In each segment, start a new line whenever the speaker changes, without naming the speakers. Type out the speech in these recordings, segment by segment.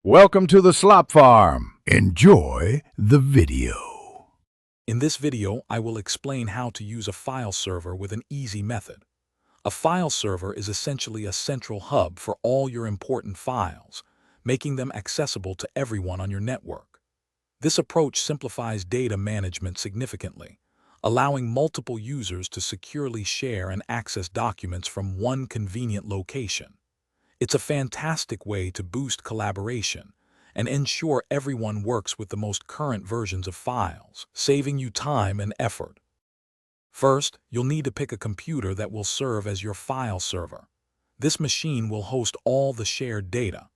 Welcome to the Slop Farm. Enjoy the video.
In this video, I will explain how to use a file server with an easy method. A file server is essentially a central hub for all your important files, making them accessible to everyone on your network. This approach simplifies data management significantly, allowing multiple users to securely share and access documents from one convenient location. It's a fantastic way to boost collaboration and ensure everyone works with the most current versions of files, saving you time and effort. First, you'll need to pick a computer that will serve as your file server. This machine will host all the shared data.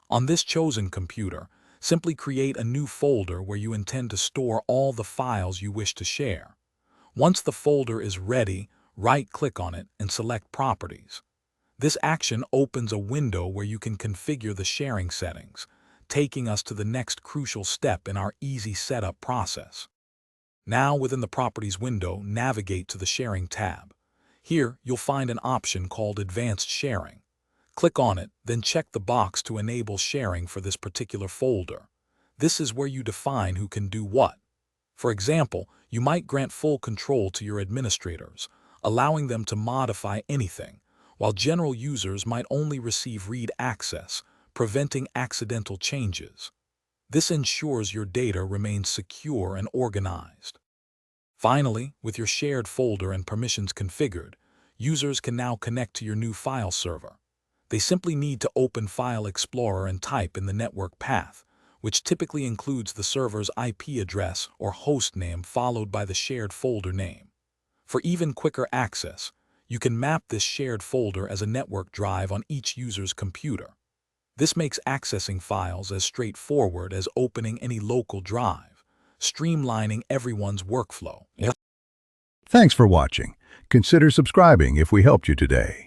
On this chosen computer, simply create a new folder where you intend to store all the files you wish to share. Once the folder is ready, right-click on it and select Properties. This action opens a window where you can configure the sharing settings, taking us to the next crucial step in our easy setup process. Now, within the Properties window, navigate to the Sharing tab. Here, you'll find an option called Advanced Sharing. Click on it, then check the box to enable sharing for this particular folder. This is where you define who can do what. For example, you might grant full control to your administrators, allowing them to modify anything, while general users might only receive read access, preventing accidental changes. This ensures your data remains secure and organized. Finally, with your shared folder and permissions configured, users can now connect to your new file server. They simply need to open File Explorer and type in the network path, which typically includes the server's IP address or host name followed by the shared folder name. For even quicker access, you can map this shared folder as a network drive on each user's computer. This makes accessing files as straightforward as opening any local drive, streamlining everyone's workflow.
Thanks for watching. Consider subscribing if we helped you today.